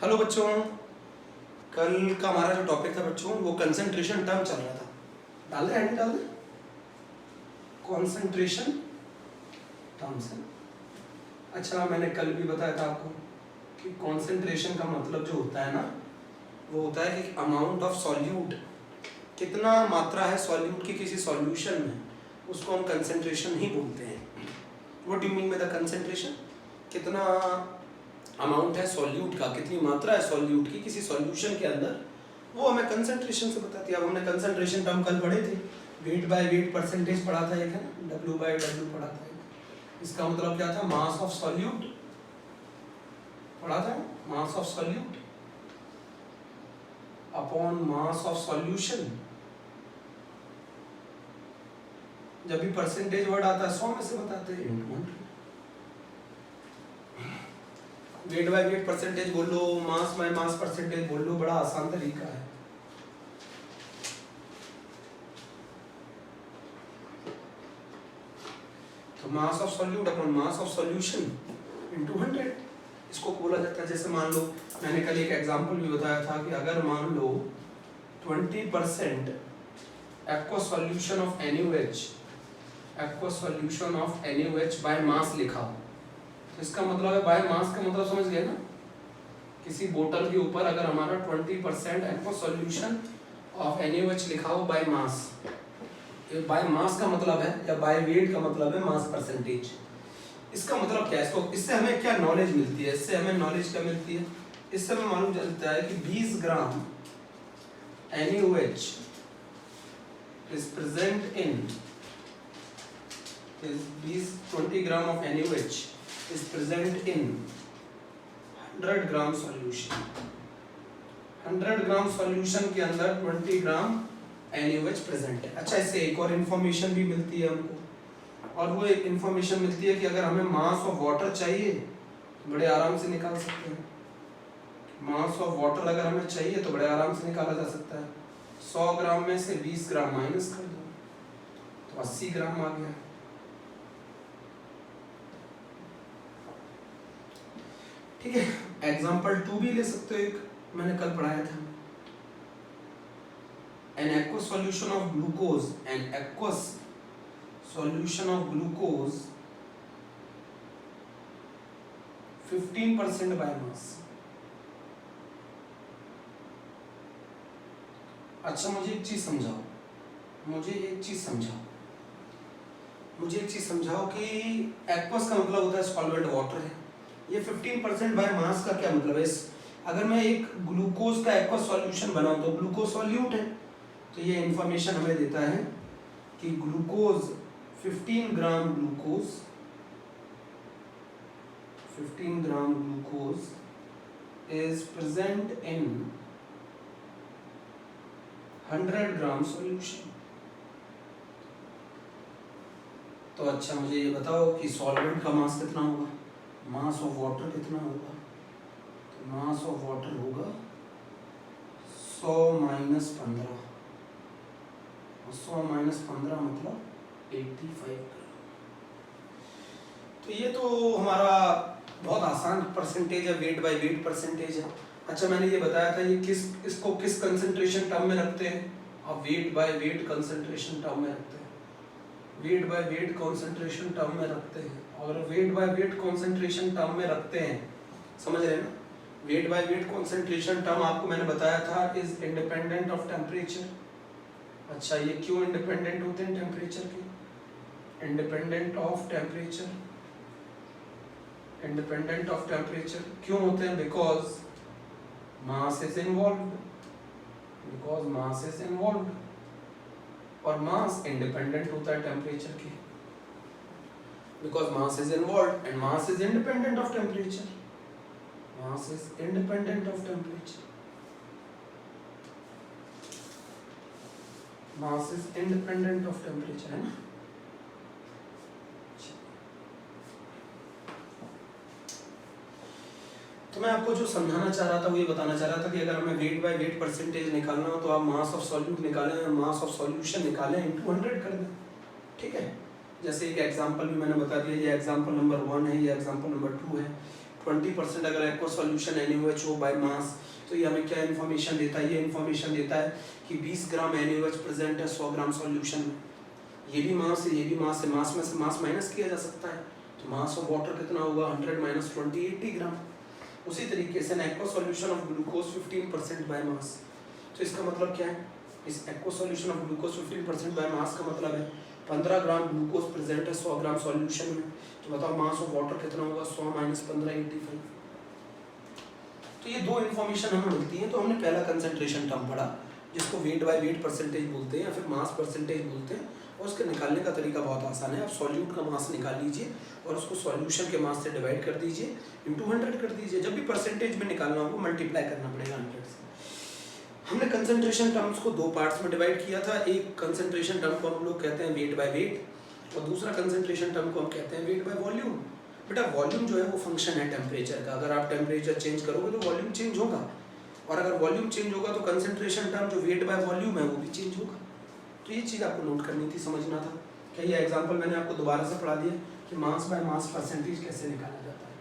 Hello बच्चों, कल का हमारा जो टॉपिक था बच्चों वो कंसंट्रेशन टर्म चल रहा था। डाल दे डाल दे कॉन्सेंट्रेशन टर्म्स है। अच्छा, मैंने कल भी बताया था आपको कि कॉन्सेंट्रेशन का मतलब जो होता है ना, वो होता है कि अमाउंट ऑफ सॉल्यूट, कितना मात्रा है सॉल्यूट की किसी सॉल्यूशन में, उसको हम कंसंट्रेशन ही बोलते हैं। What do you mean by the concentration? कितना अमाउंट है सॉल्यूट का, कितनी मात्रा है सॉल्यूट की किसी सॉल्यूशन के अंदर, वो हमें कंसंट्रेशन से बताती है। अब हमने कंसंट्रेशन टर्म कल पढ़े थे, वेट बाय वेट परसेंटेज पढ़ा था एक, है ना, W बाय W पढ़ा था एक। इसका मतलब क्या था? मास ऑफ सॉल्यूट पढ़ा था, मास of solute upon mass of solution. जब भी परसेंटेज वर्ड आता है 100 में से बताते हैं into 100। Wait by weight percentage बोल लो, मास बाय मास परसेंटेज बोल लो, बड़ा आसान तरीका है। तो मास of solute upon mass of solution into 100, इसको बोला जाता है। जैसे मान लो, मैंने कल एक एग्जांपल भी बताया था कि अगर मान लो 20% aqueous solution of NaOH, aqueous solution of NaOH by mass लिखा हो, तो इसका मतलब है, बाय मास का मतलब समझ गए ना, किसी बोतल के ऊपर अगर हमारा 20% एक्वस सॉल्यूशन ऑफ NaOH लिखा हो बाय मास, बाय मास का मतलब है, या बाय वेट का मतलब है मास परसेंटेज। इसका मतलब क्या है? इसको, इससे हमें क्या नॉलेज मिलती है? इससे हमें नॉलेज क्या मिलती है? इससे हमें मालूम चलता है कि 20 ग्राम NaOH is present in, is 20 gram of NaOH is present in 100 gram solution. 100 gram solution के अंदर 20 ग्राम NaOH प्रेजेंट है। अच्छा, इससे एक और इन्फॉर्मेशन भी मिलती है हमको, और वो एक इन्फॉर्मेशन मिलती है कि अगर हमें मास ऑफ वाटर चाहिए तो बड़े आराम से निकाल सकते हैं। मास ऑफ वाटर अगर हमें चाहिए तो बड़े आराम से निकाला जा सकता है। 100 ग्राम में से 20 ग्राम माइनस कर दो तो 80 ग्राम आ गया। ठीक है, एग्जाम्पल 2 भी ले सकते हो, एक मैंने कल पढ़ाया था। An aqueous solution of glucose, an aqueous solution of glucose 15% by mass। अच्छा, मुझे एक चीज समझाओ, मुझे एक चीज समझाओ कि एक्वस का मतलब होता है सॉल्वेंट वाटर है। ये 15% बाय मास का क्या मतलब है? अगर मैं एक ग्लूकोज का एक्वस सॉल्यूशन बनाऊं तो ग्लूकोज सॉल्यूट है, तो ये इंफॉर्मेशन हमें देता है कि glucose 15 gram glucose 15 gram glucose is present in 100 gram solution. तो अच्छा, मुझे ये बताओ कि सॉल्वेंट का मास कितना होगा, मास ऑफ वाटर कितना होगा? तो मास ऑफ वाटर होगा 100 माइनस 15, 100 माइनस 15 मतलब 85 ग्राम। तो ये तो हमारा बहुत आसान परसेंटेज है, वेट बाय वेट परसेंटेज है। अच्छा, मैंने ये बताया था ये इसको किस कंसंट्रेशन टर्म में रखते हैं? अब wait by weight concentration term में रखते हैं, wait by weight concentration term में रखते हैं। और wait by weight concentration term में रखते हैं, समझ रहे हैं ना? Wait by weight concentration term आपको मैंने बताया था इज इंडिपेंडेंट ऑफ टेम्परेचर। अच्छा, ये क्यों इंडिपेंडेंट होते हैं टेम्परेचर के? Independent of temperature, independent of temperature क्यों होते हैं? Because mass is involved, because mass is involved, और मास इंडिपेंडेंट होता है टेम्परेचर के, because mass is involved and mass is independent of temperature, mass is independent of temperature, mass is independent of temperature, है ना? तो मैं आपको जो समझाना चाह रहा था वो ये बताना चाह रहा था कि अगर हमें वेट बाय वेट परसेंटेज निकालना हो तो आप मास ऑफ सॉल्यूट निकालें, मास ऑफ सॉल्यूशन निकालें, इनटू 100 कर दें। ठीक है, जैसे एक एग्जांपल भी मैंने बता दिया, ये एग्जांपल नंबर 1 है, ये एग्जांपल नंबर 2 है। 20% अगर एक्वा सॉल्यूशन NaOH हो बाय मास, तो ये हमें क्या इन्फॉर्मेशन देता है? ये इन्फॉर्मेशन देता है कि 20 ग्राम NaOH प्रेजेंट है 100 ग्राम सॉल्यूशन में। ये भी मास है, ये भी मास है, मास में से मास माइनस किया जा सकता है, तो मास ऑफ वाटर कितना होगा? 100 माइनस 20 80 ग्राम। उसी तरीके से aqua solution of glucose 15% by mass, तो इसका मतलब क्या है? इस aqua solution of glucose 15% by mass का मतलब है 15 ग्राम ग्लूकोज प्रेजेंट है 100 ग्राम सॉल्यूशन में, तो बताओ मास ऑफ वाटर कितना होगा? 100 माइनस 15 85। तो ये दो इन्फॉर्मेशन हमें मिलती है। तो हमने पहला कंसंट्रेशन टर्म पढ़ा जिसको वेट बाय वेट परसेंटेज बोलते हैं या फिर मास परसेंटेज बोलते हैं, और उसके निकालने का तरीका बहुत आसान है। आप सॉल्यूट का मास निकाल लीजिए और उसको सॉल्यूशन के मास से डिवाइड कर दीजिए, इंटू 100 कर दीजिए। जब भी परसेंटेज में निकालना होगा मल्टीप्लाई करना पड़ेगा 100 से। हमने कंसंट्रेशन टर्म्स को दो पार्ट्स में डिवाइड किया था। एक कंसंट्रेशन टर्म को हम लोग कहते हैं वेट बाय वेट, और दूसरा कंसंट्रेशन टर्म को हम कहते हैं वेट बाय वॉल्यूम। बेटा वॉल्यूम जो है वो फंक्शन है टेम्परेचर का। अगर आप टेम्परेचर चेंज करोगे तो वॉल्यूम चेंज होगा, और अगर वॉल्यूम चेंज होगा तो कंसंट्रेशन टर्म जो वेट बाय वॉल्यूम है वो भी चेंज होगा। तो ये चीज़ आपको नोट करनी थी, समझना था। क्या ये एग्जांपल मैंने आपको दोबारा से पढ़ा दिया कि मास बाय मास परसेंटेज कैसे निकाला जाता है।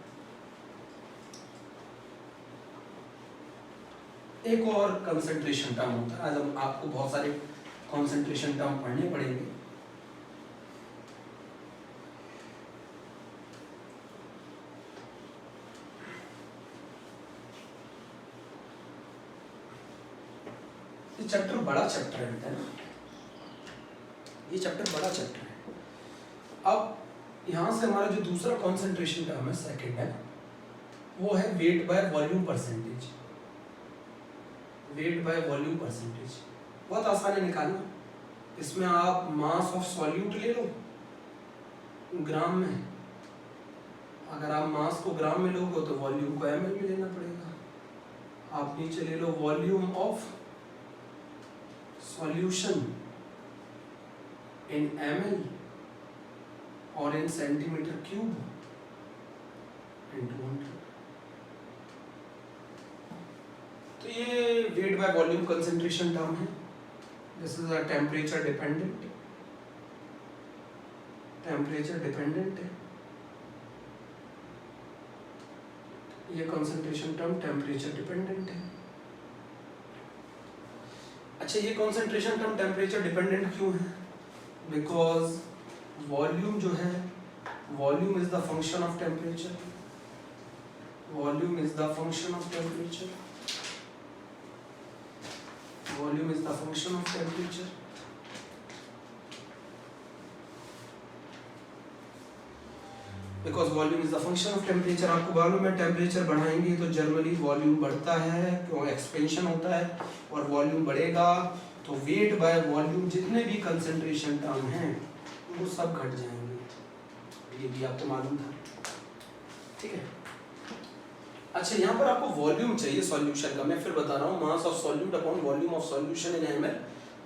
एक और कंसंट्रेशन टर्म होता है। आज हम आपको बहुत सारे कंसंट्रेशन टर्म पढ़ने पड़ेंगे। ये चैप्टर बड़ा चैप्टर है ना, ये चैप्टर बड़ा चैप्टर है। अब यहाँ से हमारा जो दूसरा कंसंट्रेशन टर्म है, सेकंड है, वो है weight by volume percentage. Weight by volume percentage बहुत आसान है निकालना। इसमें आप मास ऑफ सॉल्यूट ले लो ग्राम में, अगर आप मास को ग्राम में लोगे तो वॉल्यूम को ml में लेना पड़ेगा। आप नीचे ले लो volume of solution in ml और इन सेंटीमीटर क्यूब इंटू 100। तो ये weight by volume concentration term है। This is a temperature dependent है ये कंसंट्रेशन टर्म, टेम्परेचर डिपेंडेंट है। अच्छा, ये कंसंट्रेशन टर्म टेम्परेचर डिपेंडेंट क्यों है? बिकॉज वॉल्यूम जो है, volume is the function of temperature. Volume is the function of temperature. Volume is the function of temperature. Because volume is the function of temperature. आपको मालूम है temperature बढ़ाएंगे तो generally volume बढ़ता है, क्यों? एक्सपेंशन होता है, और वॉल्यूम बढ़ेगा तो वेट बाय वॉल्यूम जितने भी कंसंट्रेशन टर्म हैं वो सब घट जाएंगे। ये भी आपको मालूम था, ठीक है। अच्छा, यहाँ पर आपको वॉल्यूम चाहिए सॉल्यूशन का। मैं फिर बता रहा हूँ, मास of solute upon volume of solution in ml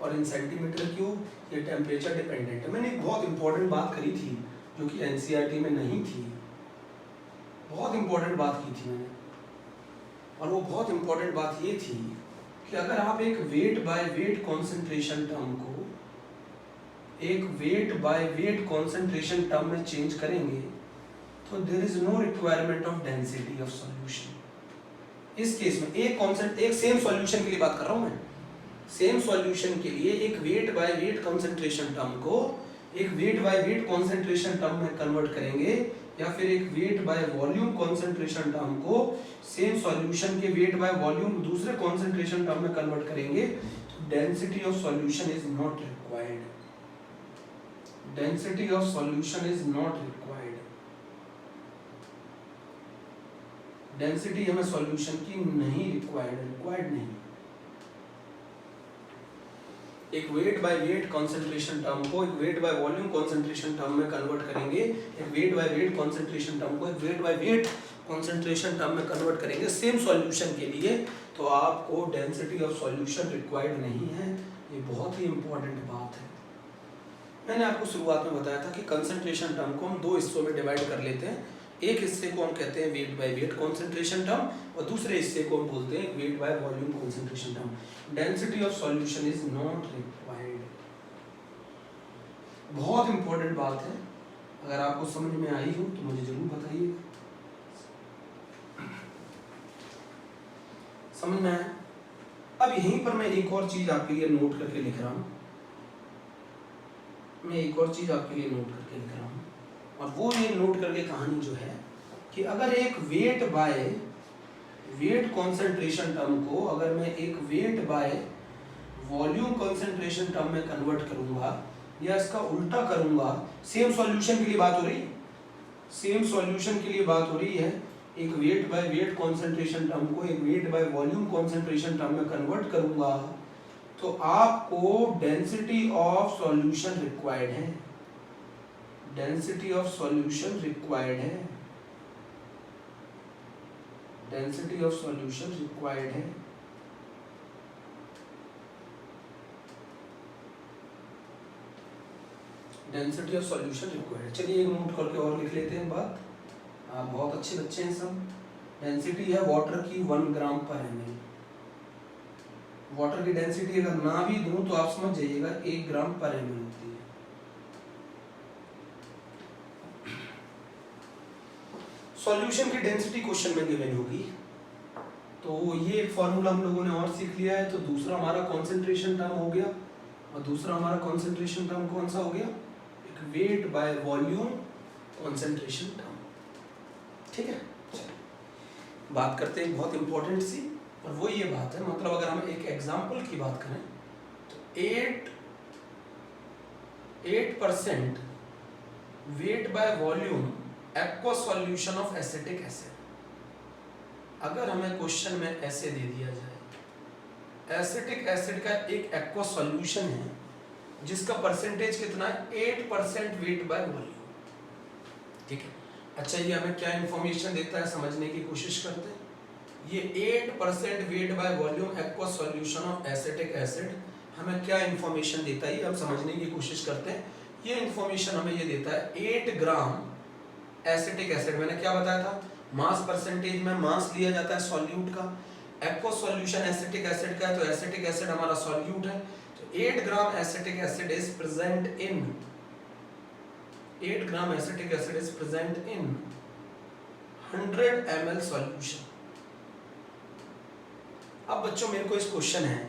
और इन सेंटीमीटर क्यूब, ये टेम्परेचर डिपेंडेंट है। मैंने एक बहुत इंपॉर्टेंट बात करी थी जो कि एनसीईआरटी में नहीं थी। बहुत इंपॉर्टेंट बात की थी मैंने, और वो बहुत इंपॉर्टेंट बात ये थी कि अगर आप एक weight by weight concentration term को एक weight by weight concentration term में चेंज करेंगे तो there is no requirement of density of solution. इस केस में एक सेम सॉल्यूशन के लिए बात कर रहा हूं मैं, सेम सॉल्यूशन के लिए एक weight by weight concentration term को एक weight by weight concentration term में कन्वर्ट करेंगे, या फिर एक weight by volume concentration term को सेम सॉल्यूशन के वेट बाय वॉल्यूम दूसरे कॉन्सेंट्रेशन टर्म में कन्वर्ट करेंगे, तो density of solution is not required. Density of solution is not required. Density हमें सॉल्यूशन की नहीं रिक्वायर्ड नहीं। एक weight by weight concentration term को एक weight by volume concentration term में कन्वर्ट करेंगे, एक weight by weight concentration term को एक weight by weight concentration term में कन्वर्ट करेंगे सेम सॉल्यूशन के लिए, तो आपको डेंसिटी ऑफ सॉल्यूशन रिक्वायर्ड नहीं है। ये बहुत ही इंपॉर्टेंट बात है। मैंने आपको शुरुआत में बताया था कि कंसंट्रेशन टर्म को हम दो हिस्सों में डिवाइड कर लेते हैं। एक हिस्से को हम कहते हैं wait by weight concentration term, और दूसरे हिस्से को हम बोलते हैं wait by volume concentration term. Density of solution is not required. बहुत इंपॉर्टेंट बात है। अगर आपको समझ में आई हो तो मुझे जरूर बताइएगा। समझ में आया? अब यहीं पर मैं एक और चीज आपके लिए नोट करके लिख रहा हूं, और वो ये नोट करके कहानी जो है कि अगर एक weight by weight concentration term को अगर मैं एक weight by volume concentration term में कन्वर्ट करूंगा या इसका उल्टा करूंगा, सेम सॉल्यूशन के लिए बात हो रही है, एक weight by weight concentration term को एक weight by volume concentration term में कन्वर्ट करूंगा, तो आपको डेंसिटी ऑफ सॉल्यूशन रिक्वायर्ड है, डेंसिटी ऑफ सॉल्यूशन रिक्वायर्ड है। डेंसिटी ऑफ सॉल्यूशन रिक्वायर्ड है। Density of solution required. चलिए एक नोट करके और लिख लेते हैं बात। आप बहुत अच्छे बच्चे हैं सब। डेंसिटी है वाटर की 1 ग्राम पर ml। वाटर की डेंसिटी अगर ना भी दूं तो आप समझ जाइएगा 1 ग्राम पर ml होती है। सॉल्यूशन की डेंसिटी क्वेश्चन में गिवन होगी, तो ये एक फॉर्मूला हम लोगों ने और सीख लिया है। तो दूसरा हमारा कॉन्सेंट्रेशन टर्म हो गया, और दूसरा हमारा कॉन्सेंट्रेशन टर्म कौन सा हो गया? एक weight by volume concentration term. ठीक है, बात करते हैं बहुत इंपॉर्टेंट सी, और वो ये बात है, मतलब अगर हम एक एग्जांपल की बात करें तो 8% wait by volume aqua solution of acetic acid. अगर हमें क्वेश्चन में ऐसे दे दिया जाए, एसिटिक एसिड का एक एक्वा सॉल्यूशन है जिसका परसेंटेज कितना है? 8% वेट बाय वॉल्यूम। ठीक है, अच्छा ये हमें क्या इंफॉर्मेशन देता है समझने की कोशिश करते हैं। ये 8% wait by volume aqua solution of acetic acid हमें क्या इंफॉर्मेशन देता है, हम समझने की कोशिश करते हैं। ये इंफॉर्मेशन हमें ये देता है 8 ग्राम एसिटिक एसिड। मैंने क्या बताया था? मास परसेंटेज में मास लिया जाता है सॉल्यूट का। एक्वा सॉल्यूशन एसिटिक एसिड का है, तो एसिटिक एसिड हमारा सॉल्यूट है। तो 8 gram acetic acid is present in 8 gram acetic acid is present in 100 ml solution. अब बच्चों मेरे को इस क्वेश्चन है,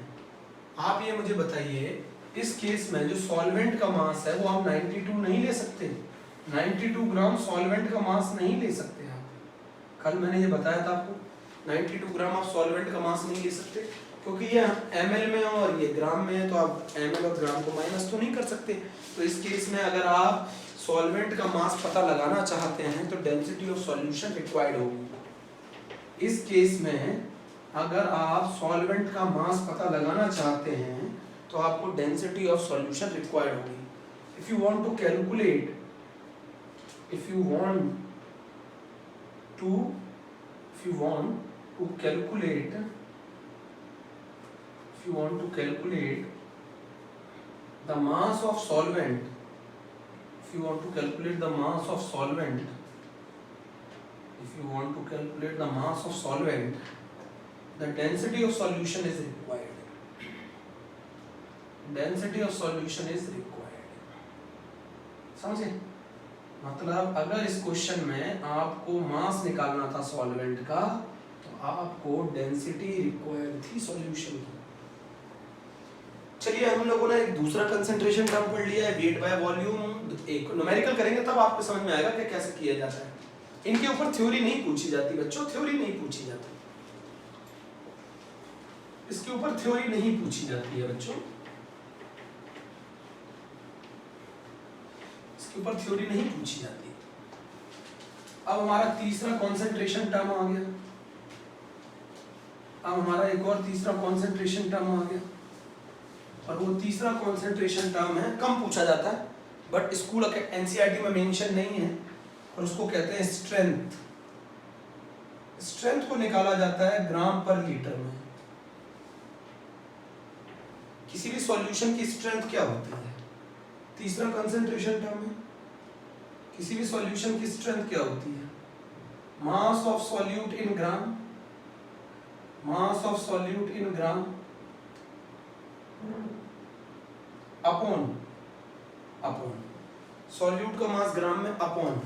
आप ये मुझे बताइए, इस केस में जो सॉल्वेंट का मास है वो हम 92 नहीं ले सकते। 92 ग्राम सॉल्वेंट का मास नहीं ले सकते आप। कल मैंने ये बताया था आपको, 92 ग्राम आप सॉल्वेंट का मास नहीं ले सकते, क्योंकि ये ml में और ये ग्राम में है, तो आप ml और ग्राम को माइनस तो नहीं कर सकते। तो इस केस में अगर आप सॉल्वेंट का मास पता लगाना चाहते हैं तो डेंसिटी ऑफ सॉल्यूशन रिक्वायर्ड होगी। इस केस में अगर आप सॉल्वेंट का मास पता लगाना चाहते हैं तो आपको डेंसिटी ऑफ सॉल्यूशन रिक्वायर्ड होगी। If you want to calculate the mass of solvent, the density of solution is required. समझे? मतलब अगर इस क्वेश्चन में आपको मास निकालना था सॉल्वेंट का, तो आपको डेंसिटी रिक्वायर्ड थी सॉल्यूशन की। चलिए हम लोगों ने एक दूसरा कंसंट्रेशन टर्म पढ़ लिया है, वेट बाय वॉल्यूम। एक न्यूमेरिकल करेंगे तब आपको समझ में आएगा कि कैसे किया जाता है। इनके ऊपर थ्योरी नहीं पूछी जाती बच्चों, थ्योरी नहीं पूछी जाती, इसके ऊपर थ्योरी नहीं पूछी जाती है बच्चों, इसके ऊपर थ्योरी नहीं पूछी जाती। अब हमारा तीसरा कॉन्सेंट्रेशन टर्म आ गया, अब हमारा एक और तीसरा कॉन्सेंट्रेशन टर्म आ गया, और वो तीसरा कॉन्सेंट्रेशन टर्म है, कम पूछा जाता है बट स्कूल एनसीईआरटी में मेंशन नहीं है, और उसको कहते हैं स्ट्रेंथ। स्ट्रेंथ को निकाला जाता है ग्राम पर लीटर में। किसी भी सॉल्यूशन की स्ट्रेंथ क्या होती है? तीसरा कंसंट्रेशन टर्म है, किसी भी सॉल्यूशन की स्ट्रेंथ क्या होती है? Mass of solute in gram, upon solute का मास ग्राम में, upon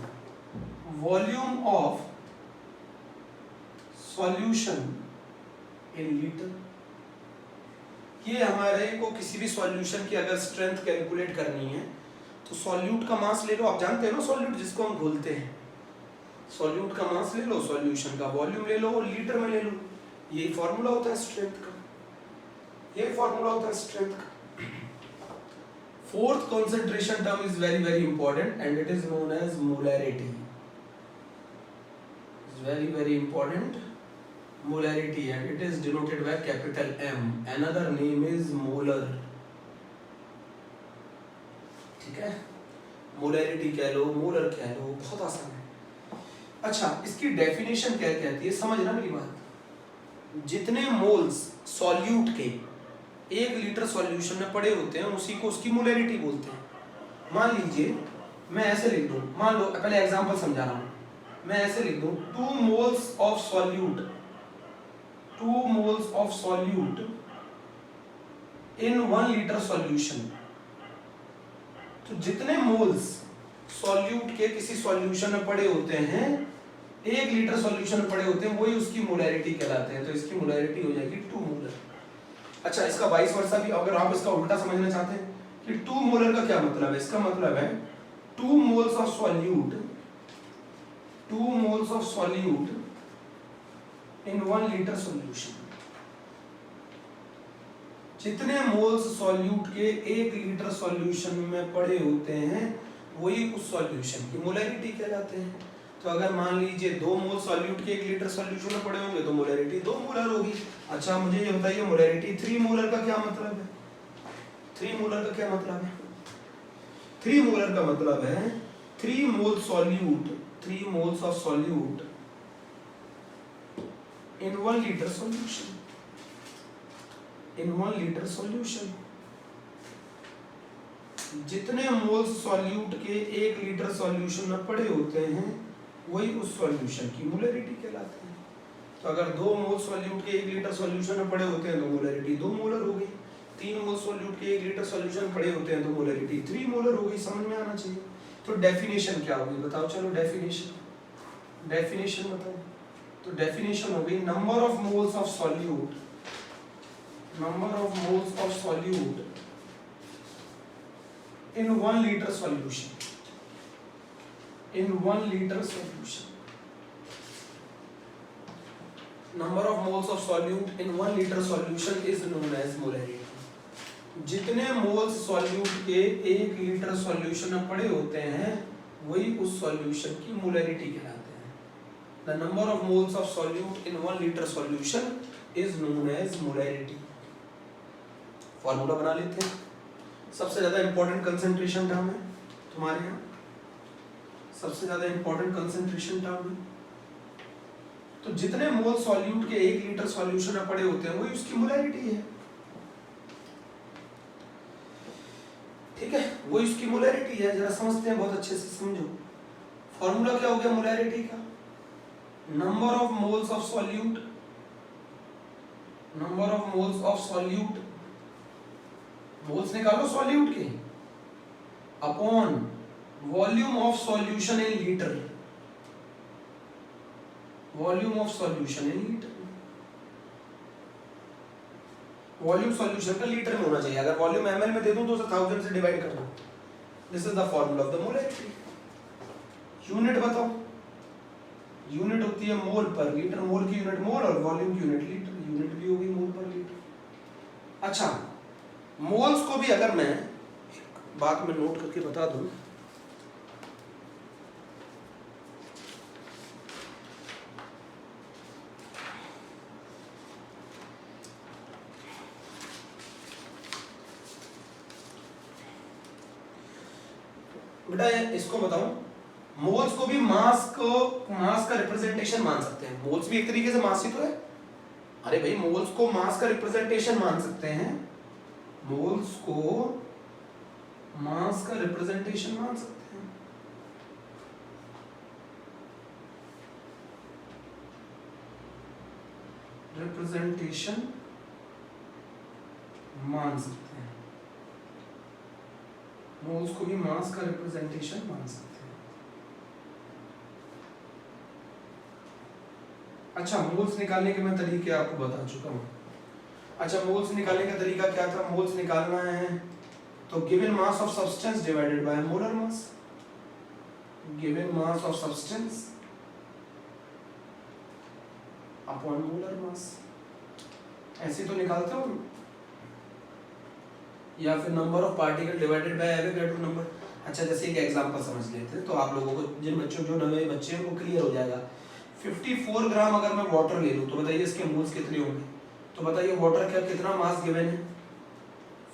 volume of solution in litre. ये हमारे को किसी भी सॉल्यूशन की अगर स्ट्रेंथ कैलकुलेट करनी है तो सॉल्यूट का मास ले लो, आप जानते हैं ना सॉल्यूट जिसको हम घोलते हैं, सॉल्यूट का मास ले लो, सॉल्यूशन का वॉल्यूम ले लो और लीटर में ले लो, यही फॉर्मूला होता है स्ट्रेंथ का, यही फॉर्मूला होता है स्ट्रेंथ का। Fourth concentration term is very very important and it is known as molarity. It's very very important, molarity, and it is denoted by capital M. Another name is molar. ठीक है, molarity कह लो, molar कह लो, बहुत आसान है। अच्छा, इसकी definition क्या कहती है, समझना मेरी बात। जितने मोल्स सॉल्यूट के 1 लीटर सॉल्यूशन में पड़े होते हैं उसी को उसकी मोलैरिटी बोलते हैं। मान लीजिए मैं ऐसे लिख दूं, मान लो पहले एग्जांपल समझा रहा हूं, मैं ऐसे लिख दूं 2 moles of solute, 2 moles of solute in 1 liter solution। तो जितने मोल्स सॉल्यूट के किसी सॉल्यूशन में पड़े होते हैं, 1 लीटर सॉल्यूशन में पड़े होते हैं, वही उसकी मोलैरिटी कहलाते हैं। तो इसकी मोलैरिटी हो जाएगी 2 मोलर। अच्छा, इसका वाइस वर्सा भी, अगर आप इसका उल्टा समझना चाहते हैं कि 2 मोलर का क्या मतलब है, इसका मतलब है 2 moles of solute, 2 moles of solute in 1 liter solution। जितने मोल्स सॉल्यूट के 1 लीटर सॉल्यूशन में पड़े होते हैं वही उस सॉल्यूशन की मोलैरिटी कहलाते हैं। तो अगर मान लीजिए 2 मोल सॉल्यूट के 1 लीटर सॉल्यूशन में पड़े होंगे तो मोलैरिटी 2 मोलर होगी। अच्छा, मुझे ये बताइए मोलैरिटी 3 मोलर का क्या मतलब है? 3 मोलर का क्या मतलब है? 3 मोलर का मतलब है 3 मोल solute, 3 moles of solute in 1 litre solution, in 1 litre solution. जितने मोल्स सॉल्यूट के 1 लीटर सॉल्यूशन में पड़े होते हैं वही उस सॉल्यूशन की मोलैरिटी कहलाते हैं। तो अगर 2 मोल सॉल्यूट के 1 लीटर सॉल्यूशन में पड़े होते हैं तो मोलैरिटी 2 मोलर हो गई। 3 मोल सॉल्यूट के 1 लीटर सॉल्यूशन पड़े होते हैं तो मोलैरिटी 3 मोलर हो गई। समझ में आना चाहिए। तो डेफिनेशन क्या होगी बताओ, चलो डेफिनेशन, डेफिनेशन बताओ। तो डेफिनेशन हो गई number of moles of solute, number of moles of solute in 1 liter solution, in 1 liter solution, number of moles of solute in 1 liter solution is known as molarity। जितने moles solute के 1 litre solution में पड़े होते हैं वही उस solution की molarity कहलाते हैं। The number of moles of solute in 1 liter solution is known as molarity। Formula बना लेते हैं। सबसे ज्यादा इंपॉर्टेंट कंसंट्रेशन टर्म है तुम्हारे यहाँ, सबसे ज्यादा इंपॉर्टेंट कंसंट्रेशन टर्म है। तो जितने मोल सॉल्यूट के 1 लीटर सॉल्यूशन में पड़े होते हैं वही उसकी मोलैरिटी है। ठीक है, वही उसकी मोलैरिटी है। जरा समझते हैं, बहुत अच्छे से समझो। फॉर्मूला क्या हो गया मोलैरिटी का? Number of moles of solute, number of moles of solute, moles निकालो सॉल्यूट के, upon volume of solution in litre, volume of solution in litre. Volume solution का लीटर में होना चाहिए। अगर वॉल्यूम ml में दे दूं तो उसे 1000 से डिवाइड कर दो। This is the formula of the molarity. Unit बताओ, यूनिट होती है मोल पर लीटर, मोल की यूनिट मोल और वॉल्यूम की यूनिट लीटर, यूनिट भी होगी मोल पर लीटर। अच्छा, मोल्स को भी अगर मैं एक बात में नोट करके बता दूं, बेटा इसको बताऊं, मोल्स को भी मास का रिप्रेजेंटेशन मान सकते हैं। मोल्स भी एक तरीके से मास ही तो है। अरे भाई, मोल्स को मास का रिप्रेजेंटेशन मान सकते हैं, मोल्स को मास का रिप्रेजेंटेशन मान सकते हैं। रिप्रेजेंटेशन मान सकते हैं, मोल्स को भी मास का रिप्रेजेंटेशन मान सकते हैं। अच्छा, मोल्स निकालने के मैं तरीके आपको बता चुका हूँ। अच्छा, मोल्स निकालने का तरीका क्या था? मोल्स निकालना है तो given mass of substance divided by molar mass, given mass of substance upon molar mass, ऐसे तो निकालते हो। या फिर number of particle divided by Avogadro number. अच्छा, जैसे एक एग्जांपल समझ लेते हैं तो आप लोगों को, जिन बच्चों जो नए बच्चे हैं वो क्लियर हो जाएगा। 54 ग्राम अगर मैं वाटर ले लूँ तो बताइए इसके मोल्स कितने होंगे? तो बताइए वाटर का कितना मास गिवन है?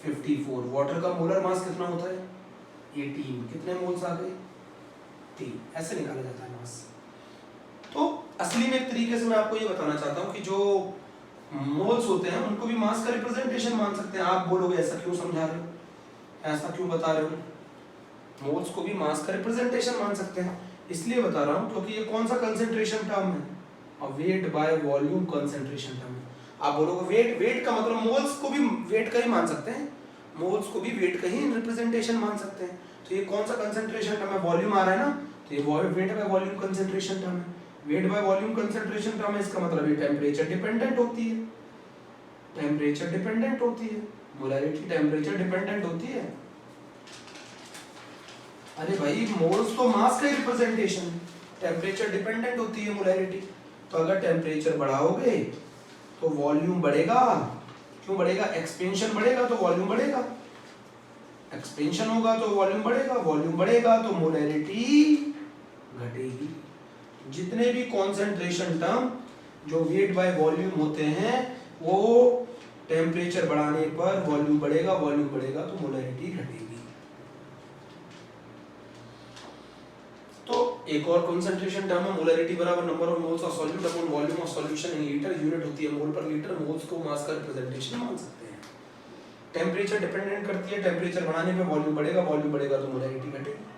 54। वाटर का मोलर मास कितना होता है? 18। कितने मोल्स आ गए? 3। ऐसे निकाला जाता है मास। तो असली में एक तरीके से मैं आपको ये बताना चाहता हूँ कि जो मोल्स होते हैं उनको भी मास का रिप्रेजेंटेशन मान सकते हैं। आप बोलोगे ऐसा क्यों समझा रहे हो, ऐसा क्यों बता रहे हो? मोल्स को भी मास का रिप्रेजेंटेशन मान सकते हैं, इसलिए बता रहा हूँ क्योंकि ये कौन सा कंसेंट्रेशन टर्म है? और wait by volume concentration term है। आप बोलोगे वेट, वेट का मतलब मोल्स को भी वेट का ही मान सकते हैं, मोल्स को भी वेट का ही रिप्रेजेंटेशन मान सकते हैं। तो ये कौन सा कंसेंट्रेशन टर्म है? वॉल्यूम आ रहा है ना, तो ये weight by volume concentration term है। Weight by volume concentration term है, इसका मतलब ये टेम्परेचर डिपेंडेंट होती है, टेम्परेचर डिपेंडेंट होती है, मोलैरिटी टेम्परेचर डिपेंडेंट होती है। अरे भाई, मोल्स तो मास का ही रिप्रेजेंटेशन है, टेम्परेचर डिपेंडेंट होती है मोलैरिटी। तो अगर टेम्परेचर बढ़ाओगे तो वॉल्यूम बढ़ेगा। क्यों बढ़ेगा? एक्सपेंशन बढ़ेगा तो वॉल्यूम बढ़ेगा, एक्सपेंशन होगा तो वॉल्यूम बढ़ेगा, वॉल्यूम बढ़ेगा तो मोलैरिटी घटेगी। जितने भी कॉन्सेंट्रेशन टर्म जो वेट बाय वॉल्यूम होते हैं वो टेम्परेचर बढ़ाने पर वॉल्यूम बढ़ेगा, वॉल्यूम बढ़ेगा तो मोलैरिटी घटेगी। तो एक और कंसंट्रेशन टर्म है मोलैरिटी बराबर number of moles of solute upon volume of solution in litre, unit होती है मोल पर लीटर। मोल्स को मास का रिप्रेजेंटेशन मान सकते हैं। टेम्परेचर डिपेंडेंट करती है, टेम्परेचर बढ़ाने पे वॉल्यूम बढ़ेगा, वॉल्यूम बढ़ेगा तो मोलैरिटी घटेगी।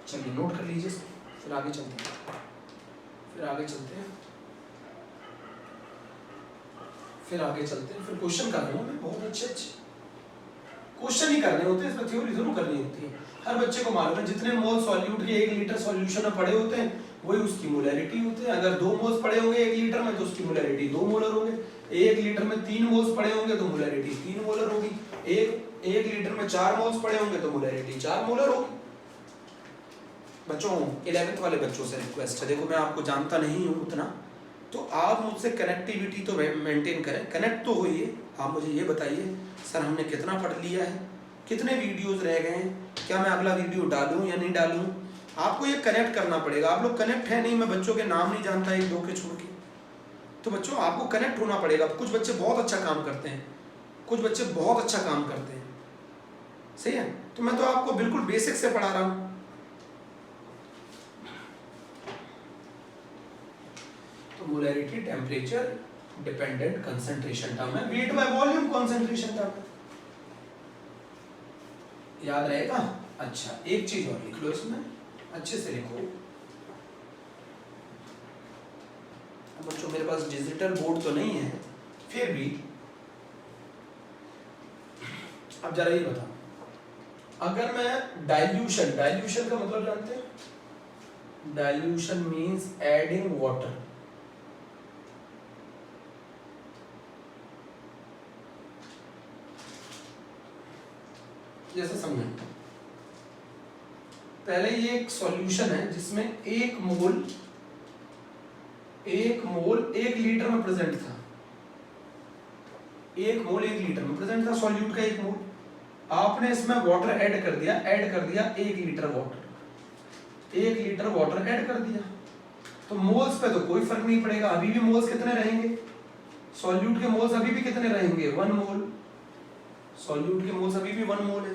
चलिए नोट कर लीजिए, फिर आगे चलते हैं, फिर आगे चलते हैं, फिर आगे चलते हैं। फिर क्वेश्चन कर रहे हैं, बहुत अच्छे अच्छे क्वेश्चन ही करने होते हैं, इसमें थ्योरी जरूर करनी होती है। हर बच्चे को मालूम है जितने मोल सॉल्यूट के 1 लीटर सॉल्यूशन में पड़े होते हैं वही उसकी मोलैरिटी होते हैं। अगर 2 मोल्स पड़े होंगे 1 लीटर में तो उसकी मोलैरिटी 2 मोलर होंगे। 1 लीटर में 3 मोल्स पड़े होंगे तो मोलैरिटी 3 मोलर होगी। 1 लीटर में 4 मोल्स पड़े होंगे तो मोलैरिटी 4 मोलर होगी। बच्चों, 11th वाले बच्चों से रिक्वेस्ट है, देखो मैं आपको जानता नहीं हूँ उतना, तो आप मुझसे कनेक्टिविटी तो मेंटेन करें, कनेक्ट तो होइए। आप मुझे ये बताइए सर हमने कितना पढ़ लिया है, कितने वीडियोस रह गए हैं, क्या मैं अगला वीडियो डालूं या नहीं डालूं? आपको ये कनेक्ट करना पड़ेगा। आप लोग कनेक्ट है नहीं, मैं बच्चों के नाम नहीं जानता एक दो के छोड़ के, तो बच्चों आपको कनेक्ट होना पड़ेगा। कुछ बच्चे बहुत अच्छा काम करते हैं, कुछ बच्चे बहुत अच्छा काम करते हैं, सही है? तो मैं तो आपको बिल्कुल बेसिक से पढ़ा रहा हूँ। तो molarity temperature dependent concentration term है, weight by volume concentration term है, याद रहेगा? अच्छा, एक चीज और लिख लो इसमें, अच्छे से लिखो। बच्चों मेरे पास डिजिटल बोर्ड तो नहीं है, फिर भी अब जरा ये बताओ, अगर मैं डाइल्यूशन, डाइल्यूशन का मतलब जानते हैं? Dilution means adding water. जैसे समझें, पहले ये एक सॉल्यूशन है जिसमें 1 मोल 1 लीटर में प्रेजेंट था, 1 मोल 1 लीटर में प्रेजेंट था, सॉल्यूट का 1 मोल। आपने इसमें वाटर ऐड कर दिया 1 litre water, 1 litre water add कर दिया, तो मोल्स पे तो कोई फर्क नहीं पड़ेगा, अभी भी मोल्स कितने रहेंगे? सॉल्यूट के मोल्स अभी भी कितने रहेंगे? 1 मोल। सॉल्यूट के मोल्स अभी भी 1 मोल है,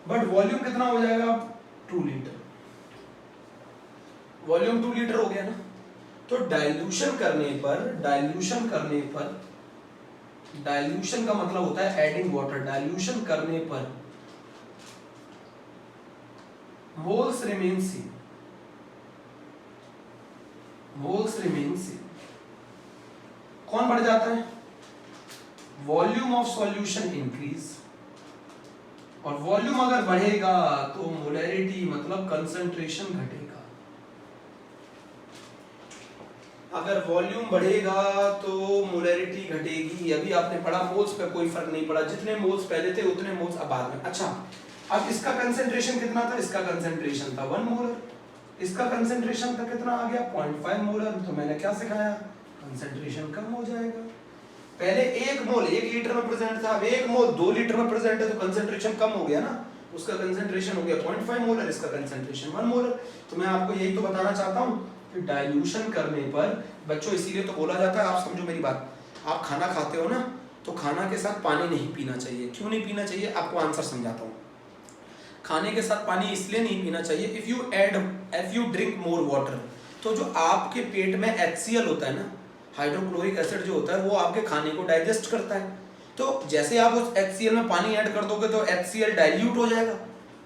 बट वॉल्यूम कितना हो जाएगा? 2 लीटर। वॉल्यूम 2 लीटर हो गया ना। तो डाइल्यूशन करने पर, डाइल्यूशन का मतलब होता है एडिंग वाटर। डाइल्यूशन करने पर moles remain same, moles remain same. कौन बढ़ जाता है? वॉल्यूम ऑफ सॉल्यूशन इंक्रीज, और वॉल्यूम अगर बढ़ेगा तो मोलैरिटी मतलब कंसंट्रेशन घटेगा। अगर वॉल्यूम बढ़ेगा तो मोलैरिटी घटेगी। अभी आपने पढ़ा मोल्स पे कोई फर्क नहीं पड़ा, जितने मोल्स पहले थे उतने मोल्स अब बाद में। अच्छा अब इसका कंसंट्रेशन कितना था, इसका कंसंट्रेशन था 1 मोलर, इसका कंसंट्रेशन था कितना आ गया 0.5 मोलर। तो मैंने क्या सिखाया, कंसंट्रेशन कम हो जाएगा। पहले 1 मोल 1 लीटर में प्रेजेंट था, अब 1 मोल 2 लीटर में प्रेजेंट है, तो कंसंट्रेशन कम हो गया ना, उसका कंसंट्रेशन हो गया 0.5 मोलर, इसका कंसंट्रेशन 1 मोलर। तो मैं आपको यही तो बताना चाहता हूँ कि डाइल्यूशन करने पर बच्चों, इसीलिए तो बोला जाता है, आप समझो मेरी बात, आप खाना खाते हो ना, तो खाना के साथ पानी नहीं पीना चाहिए। क्यों नहीं पीना चाहिए, आपको आंसर समझाता हूँ। खाने के साथ पानी इसलिए नहीं पीना चाहिए, if you drink more water, तो जो आपके पेट में HCl होता है ना, हाइड्रोक्लोरिक एसिड जो होता है, वो आपके खाने को डाइजेस्ट करता है। तो जैसे आप उस HCl में पानी ऐड कर दोगे तो HCl डाइल्यूट हो जाएगा,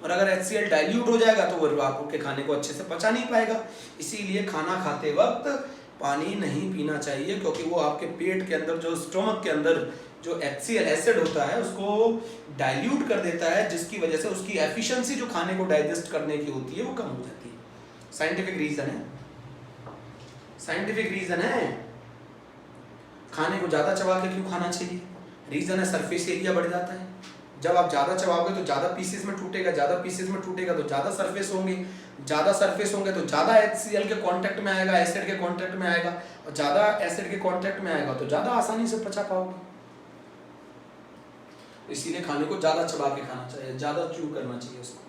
और अगर HCl डाइल्यूट हो जाएगा तो वो आपके खाने को अच्छे से पचा नहीं पाएगा। इसीलिए खाना खाते वक्त पानी नहीं पीना चाहिए, क्योंकि वो आपके पेट के अंदर, जो स्टोमक के अंदर जो HCl एसिड होता है, उसको डाइल्यूट कर देता है, जिसकी वजह से उसकी एफिशिएंसी जो खाने को डाइजेस्ट करने की होती है वो कम हो जाती है। साइंटिफिक रीजन है, साइंटिफिक रीजन है। खाने को ज्यादा चबा के क्यों खाना चाहिए, रीजन है सरफेस एरिया बढ़ जाता है। जब आप ज्यादा चबाओगे तो ज्यादा पीसेस में टूटेगा, ज्यादा पीसेस में टूटेगा तो ज्यादा सरफेस होंगे, ज्यादा सरफेस होंगे तो ज्यादा HCl के कांटेक्ट में आएगा, एसिड के कांटेक्ट में आएगा, और ज्यादा एसिड के कांटेक्ट में आएगा तो ज्यादा आसानी से पचा पाओगे। इसीलिए खाने को ज्यादा चबा के खाना चाहिए, ज्यादा च्यू करना चाहिए उसको।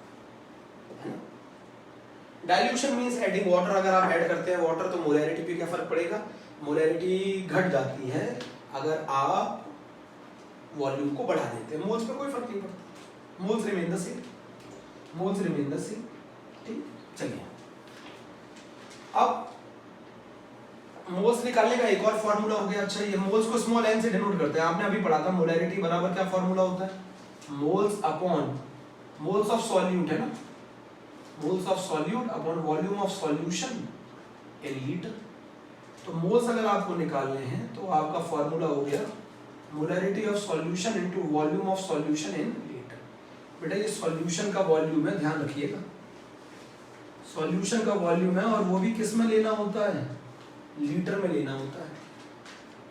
Dilution means adding water. अगर आप ऐड करते हैं वाटर तो मोलैरिटी पे क्या फर्क पड़ेगा, मोलैरिटी घट जाती है अगर आप वॉल्यूम को बढ़ा देते हैं। मोल्स पे कोई फर्क नहीं पड़ता, moles remain the same, moles remain the same. ठीक, चलिए अब मोल्स निकालने का एक और फार्मूला हो गया। अच्छा, ये मोल्स को स्मॉल n से डिनोट करते हैं, आपने अभी पढ़ा था मोलैरिटी बराबर क्या फार्मूला होता है, moles upon moles of solute, है ना, moles of solute upon volume of solution in litre. तो मोल्स अगर आपको निकालने हैं तो आपका फार्मूला हो गया molarity of solution into volume of solution in litre. बेटा ये सॉल्यूशन का वॉल्यूम है, ध्यान रखिएगा, सॉल्यूशन का वॉल्यूम है, और वो भी किस में लेना होता है, लीटर में लेना होता है,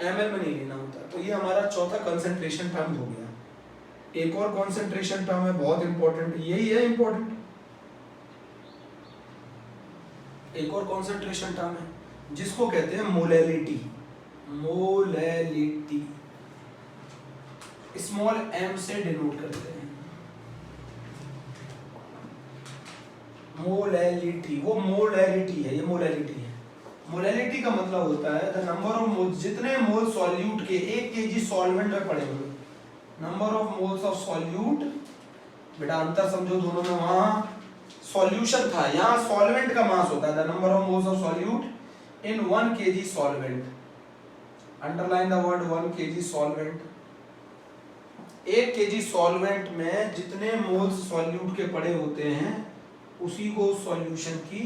ml में नहीं लेना होता है। तो ये हमारा चौथा कंसंट्रेशन टर्म हो गया। एक और कंसंट्रेशन टर्म है बहुत इंपॉर्टेंट, यही है इंपॉर्टेंट, एक और कंसंट्रेशन टर्म है जिसको कहते हैं मोलैरिटी। मोलैरिटी स्मॉल m से डिनोट करते हैं, मोलैरिटी, वो मोलैरिटी है, ये मोलैरिटी है। मोलैरिटी का मतलब होता है द नंबर ऑफ मोल्स, जितने मोल सॉल्यूट के 1 kg सॉल्वेंट में पड़े हुए, number of moles of solute. बेटा अंतर समझो दोनों में, वहां सॉल्यूशन था, यहाँ सॉल्वेंट का मास होता है the number of moles of solute in 1 kg solvent. Underline the word 1 kg solvent. 1 kg solvent में जितने मोल्स सॉल्यूट के पड़े होते हैं उसी को सॉल्यूशन की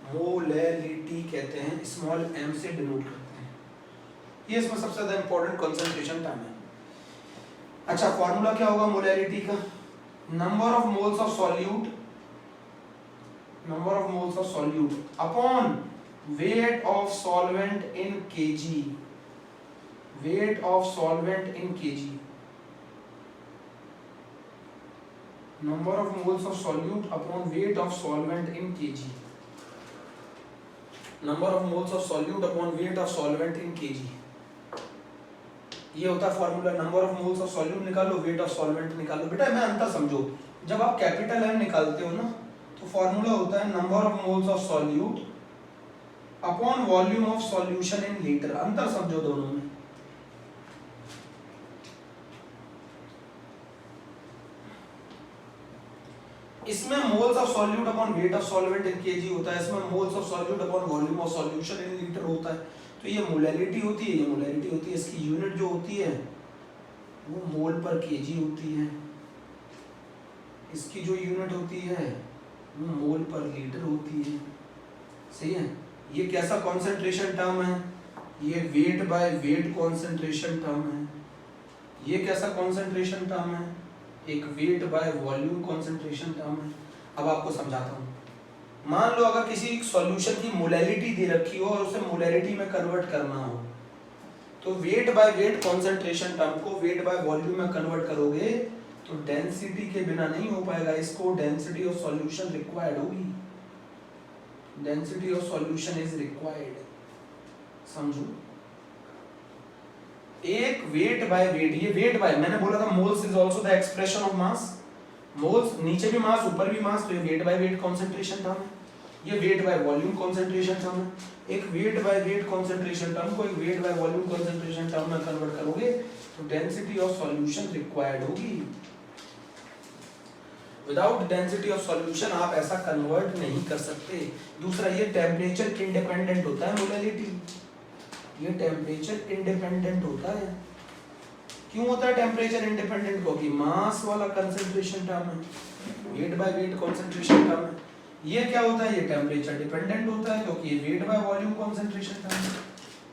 मोलैरिटी कहते हैं, स्मॉल m से डिनोट करते हैं। ये इसमें सबसे ज्यादा इंपॉर्टेंट कंसंट्रेशन टर्म है। अच्छा, फॉर्मूला क्या होगा मोलैरिटी का, number of moles of solute, number of moles of solute upon weight of solvent in kg, weight of solvent in kg, number of moles of solute upon weight of solvent in kg, number of moles of solute upon weight of solvent in kg। ये होता है formula, number of moles of solute निकालो, weight of solvent निकालो। बेटा मैं अंतर समझो, जब आप कैपिटल M निकालते हो ना तो फॉर्मूला होता है number of moles of solute upon volume of solution in litre. अंतर समझो दोनों में, इसमें moles of solute upon weight of solvent in KG होता है, इसमें moles of solute upon volume of solution in litre होता है। तो ये मोलैरिटी होती है, ये मोलैरिटी होती है, इसकी यूनिट जो होती है वो मोल पर केजी होती है, इसकी जो यूनिट होती है वो मोल पर लीटर होती है। सही है, ये कैसा कॉन्सेंट्रेशन टर्म है, ये weight by weight concentration term है। ये कैसा कॉन्सेंट्रेशन टर्म है, एक weight by volume concentration term है। अब आपको समझाता हूँ, मान लो अगर किसी सॉल्यूशन की मोलैलिटी दे रखी हो और उसे मोलैलिटी में कन्वर्ट करना हो, तो wait by weight concentration term को वेट बाय वॉल्यूम में कन्वर्ट करोगे तो डेंसिटी के बिना नहीं हो पाएगा। इसको डेंसिटी ऑफ सॉल्यूशन रिक्वायर्ड होगी, density of solution is required. समझो, एक वेट बाय वेट, ये वेट बाय, मैंने बोला था moles is also the expression of mass, moles नीचे भी मास ऊपर भी मास, तो ये weight by weight concentration term है, ये weight by volume concentration term है। एक weight by weight concentration term को एक weight by volume concentration term में कन्वर्ट करोगे तो डेंसिटी ऑफ सॉल्यूशन रिक्वायर्ड होगी। विदाउट डेंसिटी ऑफ सॉल्यूशन आप ऐसा कन्वर्ट नहीं कर सकते। दूसरा, ये टेम्परेचर इंडिपेंडेंट होता है मोलैलिटी, ये टेम्परेचर इंडिपेंडेंट होता है। क्यों होता है टेम्परेचर इंडिपेंडेंट? क्योंकि मास वाला कंसंट्रेशन टर्म है, weight by weight concentration term है। ये क्या होता है? ये टेम्परेचर डिपेंडेंट होता है क्योंकि ये weight by volume concentration term है,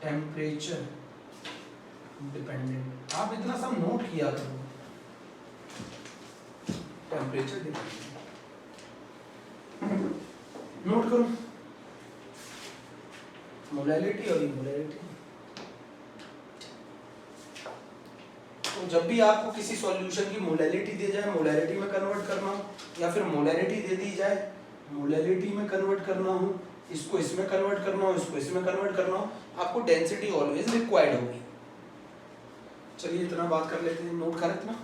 टेम्परेचर डिपेंडेंट। आप इतना सब नोट किया करो, टेम्परेचर डिपेंडेंट नोट करो, मोलैलिटी और इमोलैलिटी। तो जब भी आपको किसी सॉल्यूशन की मोलैलिटी दी जाए, मोलैलिटी में कन्वर्ट करना हो, या फिर मोलैलिटी दे दी जाए, मोलैलिटी में कन्वर्ट करना हो, इसको इसमें कन्वर्ट करना हो, इसको इसमें कन्वर्ट करना हो, आपको डेंसिटी ऑलवेज रिक्वायर्ड होगी। चलिए इतना बात कर लेते हैं, नोट कर इतना।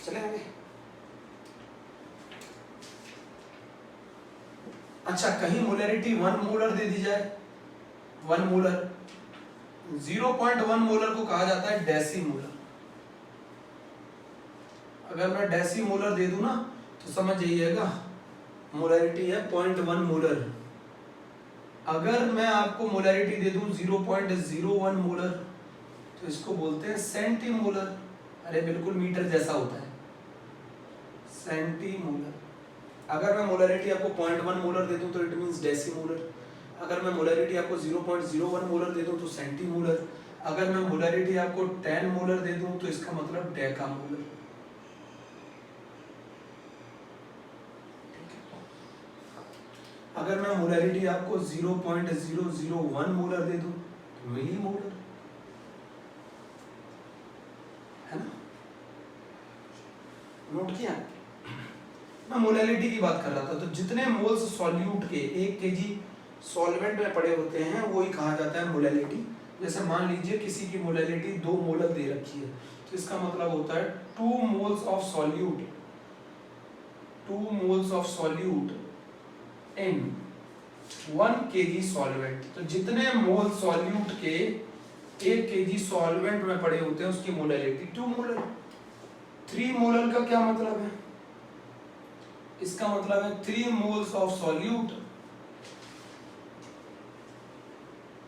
चले आगे। अच्छा, कहीं मोलैरिटी 1 मोलर दे दी जाए, 1 मोलर, 0.1 मोलर को कहा जाता है डेसीमोलर। अगर मैं डेसीमोलर दे दूं ना तो समझ जाइएगा मोलैरिटी है 0.1 मोलर। अगर मैं आपको मोलैरिटी दे दूं 0.01 मोलर तो इसको बोलते हैं सेंटीमोलर। अरे बिल्कुल मीटर जैसा होता है, सेंटीमोलर। अगर मैं मोलैरिटी आपको 0.1 मोलर दे दूं तो इट मींस डेसीमोलर। अगर मैं मोलैरिटी आपको 0.01 मोलर दे दूं तो सेंटीमोलर। अगर मैं मोलैरिटी आपको 10 मोलर दे दूं तो इसका मतलब डेकामोलर। अगर मैं मोलैरिटी आपको 0.001 मोलर दे दूं तो मिलीमोलर, है ना? नोट किया? मैं मोलैलिटी की बात कर रहा था। तो जितने मोल्स सॉल्यूट के 1 केजी सॉल्वेंट में पड़े होते हैं वही कहा जाता है मोलैलिटी। जैसे मान लीजिए किसी की मोलैलिटी 2 मोलर दे रखी है तो इसका मतलब होता है 2 moles of solute, 2 moles of solute in 1 KG solvent. तो जितने मोल सॉल्यूट के 1 केजी सॉल्वेंट में पड़े होते हैं उसकी मोलैलिटी 2 मोलर। 3 मोलर का क्या मतलब है? इसका मतलब है 3 moles of solute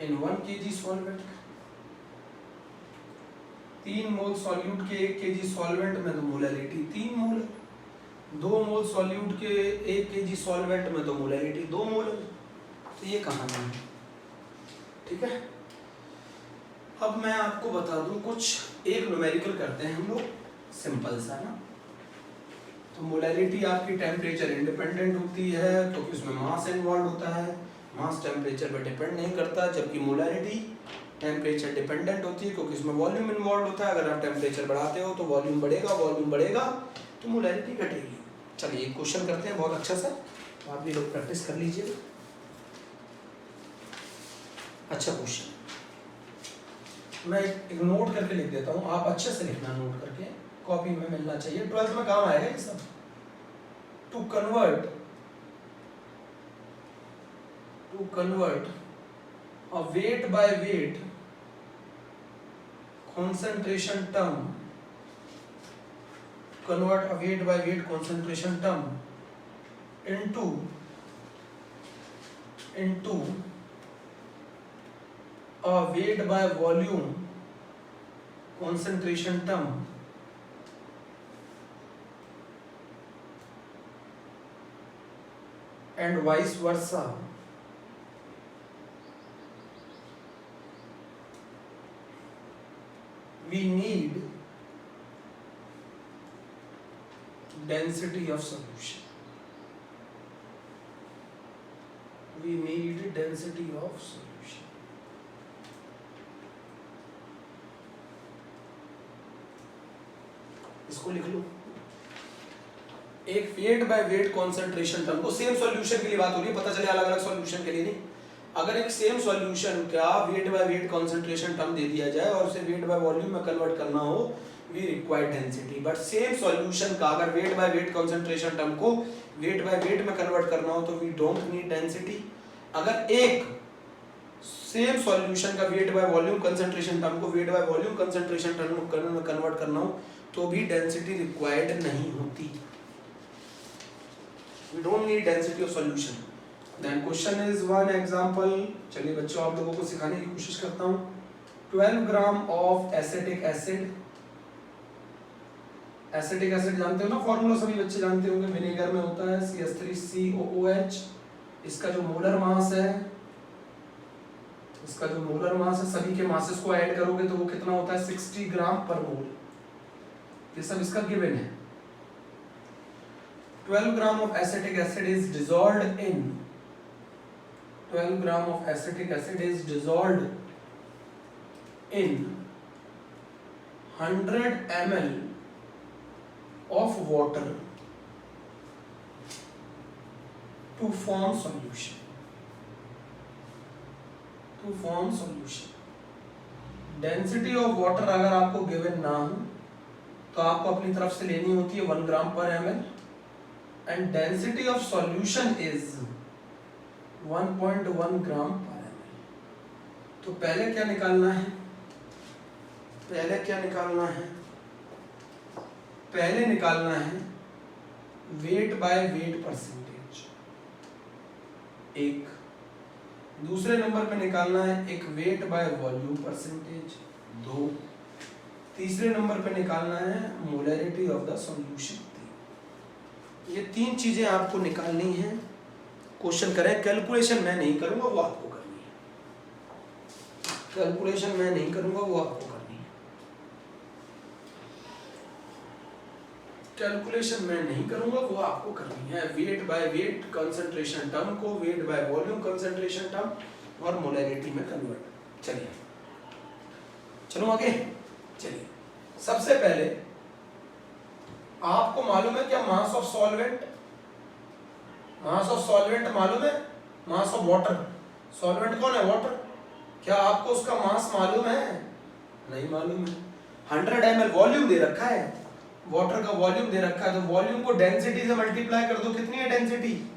in 1 KG solvent. 3 mole solute के 1 केजी सॉल्वेंट में तो मोलैलिटी 3 मोलर, 2 मोल सॉल्यूट के 1 केजी सॉल्वेंट में तो मोलैलिटी 2 मोलर। तो ये कहानी है, ठीक है। अब मैं आपको बता दूं कुछ, एक न्यूमेरिकल करते हैं हम लोग, सिंपल सा ना। तो मोलैलिटी आपकी टेम्परेचर इंडिपेंडेंट होती है क्योंकि उसमें मास इन्वॉल्व होता है, मास टेम्परेचर पर डिपेंड नहीं करता। जबकि मोलैलिटी टेम्परेचर डिपेंडेंट होती है क्योंकि उसमें वॉल्यूम इन्वॉल्व होता है। अगर आप टेम्परेचर बढ़ाते हो तो वॉल्यूम बढ़ेगा, वॉल्यूम बढ़ेगा तो मोलैलिटी घटेगी। चलिए एक क्वेश्चन करते हैं बहुत अच्छा सा, तो आप भी लोग प्रैक्टिस कर लीजिए। अच्छा क्वेश्चन, मैं एक नोट करके लिख देता हूँ, आप अच्छे से लिखना, नोट करके कॉपी में मिलना चाहिए, 12th में काम आएगा ये सब। To convert a weight by weight concentration term, convert a weight by weight concentration term into a weight by volume concentration term and vice versa we need density of solution. We need density of solution. इसको लिख लो। एक weight by weight concentration term को, same solution के लिए बात हो रही है, पता चले अलग अलग सॉल्यूशन के लिए नहीं। अगर एक सेम सॉल्यूशन का weight by weight concentration term दे दिया जाए और उसे वेट बाय वॉल्यूम में कन्वर्ट करना हो, we require density. But same solution का अगर weight by weight concentration term को वेट बाय वेट में कन्वर्ट करना हो तो वी डोंट नीड डेंसिटी। अगर एक सेम सॉल्यूशन का weight by volume concentration term को weight by volume concentration term में कन्वर्ट करना हो तो भी डेंसिटी रिक्वायर्ड नहीं होती। We don't need density of solution. Then question is one example. चलिए बच्चों आप लोगों को सिखाने की कोशिश करता हूँ। 12 ग्राम of acetic acid. Acetic acid जानते हो ना, फॉर्मूला सभी बच्चे जानते होंगे, विनेगर में होता है CH3COOH। इसका जो मोलर मास है, सभी के मासेस को ऐड करोगे तो वो कितना होता है 60 ग्राम पर मोल। ये सब इसका गिवन है। 12 gram of acetic acid is dissolved in 12 gram of acetic acid is dissolved in 100 ml of water to form solution. Density of water अगर आपको given ना हो तो आपको अपनी तरफ से लेनी होती है 1 gram per ml and density of solution is 1.1 gram per ml। तो पहले क्या निकालना है? पहले निकालना है वेट बाय वेट परसेंटेज, एक। दूसरे नंबर पे निकालना है एक वेट बाय वॉल्यूम परसेंटेज, 2। तीसरे नंबर पे निकालना है मोलरिटी ऑफ द सॉल्यूशन। ये 3 चीजें आपको निकालनी है। क्वेश्चन करें, कैलकुलेशन मैं नहीं करूंगा, वो आपको करनी है। Weight by weight concentration term को weight by volume concentration term और मोलरिटी में कन्वर्ट। चलो आगे। चलिए सबसे पहले आपको मालूम है क्या मास ऑफ सॉल्वेंट मालूम है? मास ऑफ वाटर, सॉल्वेंट कौन है? वाटर। क्या आपको उसका मास मालूम है? नहीं मालूम है। 100 ml वॉल्यूम दे रखा है, वाटर का वॉल्यूम दे रखा है, तो वॉल्यूम को डेंसिटी से मल्टीप्लाई कर दो। कितनी है density?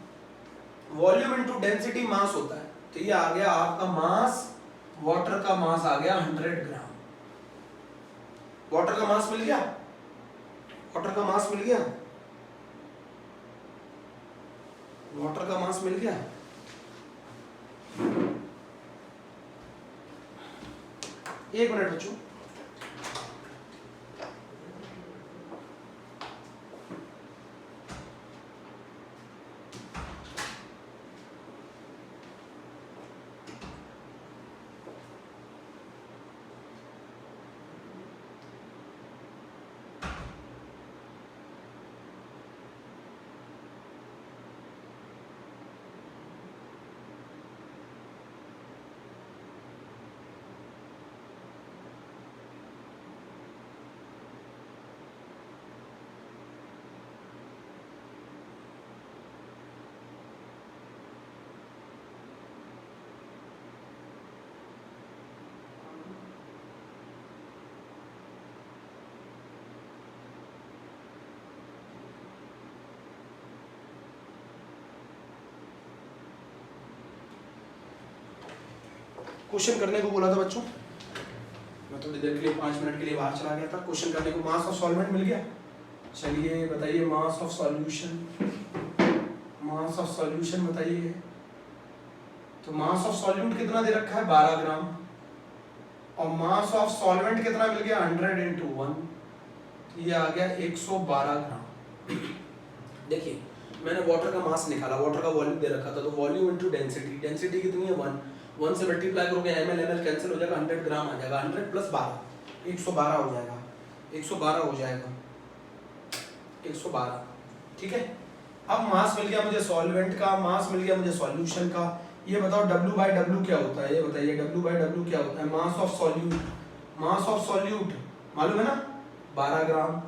Volume into density mass होता है। तो ये आ गया आपका मास, वाटर का मास आ गया 100 ग्राम। वाटर का मास मिल गया। वाटर का मास मिल गया। एक मिनट बच्चों। क्वेश्चन करने को बोला था बच्चों, मैं थोड़ी देर के लिए 5 मिनट के लिए बाहर चला गया था। क्वेश्चन करने को मास ऑफ सॉल्वेंट मिल गया। चलिए बताइए मास ऑफ सॉल्यूशन बताइए। तो मास ऑफ सॉल्यूट कितना दे रखा है? 12 ग्राम। और मास ऑफ सॉल्वेंट कितना मिल गया 100 इंटू 1, ये आ गया 112 ग्राम। देखिए मैंने वाटर का मास निकाला, वाटर का वॉल्यूम दे रखा था, तो वॉल्यूम इंटू डेंसिटी, डेंसिटी कितनी है 1 से मल्टीप्लाई करोगे ml ml कैंसिल हो जाएगा, 100 ग्राम आ जाएगा, 100 प्लस 12 112 हो जाएगा, 112 हो जाएगा, 112। ठीक है, अब मास मिल गया मुझे सॉल्वेंट का, मास मिल गया मुझे सॉल्यूशन का। ये बताओ W बाय W क्या होता है, ये बताइए W बाय W क्या होता है। Mass of solute, mass of solute मालूम है ना 12 gram,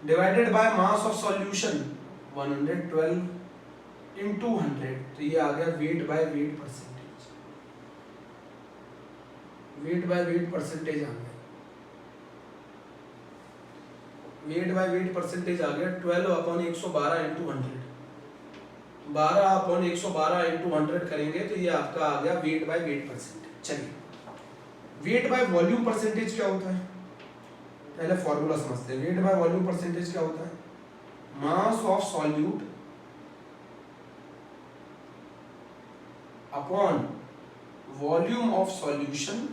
divided by mass of solution 112 into 100, तो ये आ गया weight by weight percentage, weight by weight percentage आ गया, वेट बाय वेट परसेंटेज आ गया 12/112 इंटू 100, 12/112 इंटू 100 करेंगे तो ये आपका आ गया वेट बाय वेट परसेंटेज। चलिए वेट बाय वॉल्यूम परसेंटेज क्या होता है, पहले फॉर्मूला समझते हैं। वेट बाय वॉल्यूम परसेंटेज क्या होता है, mass of solute upon volume of solution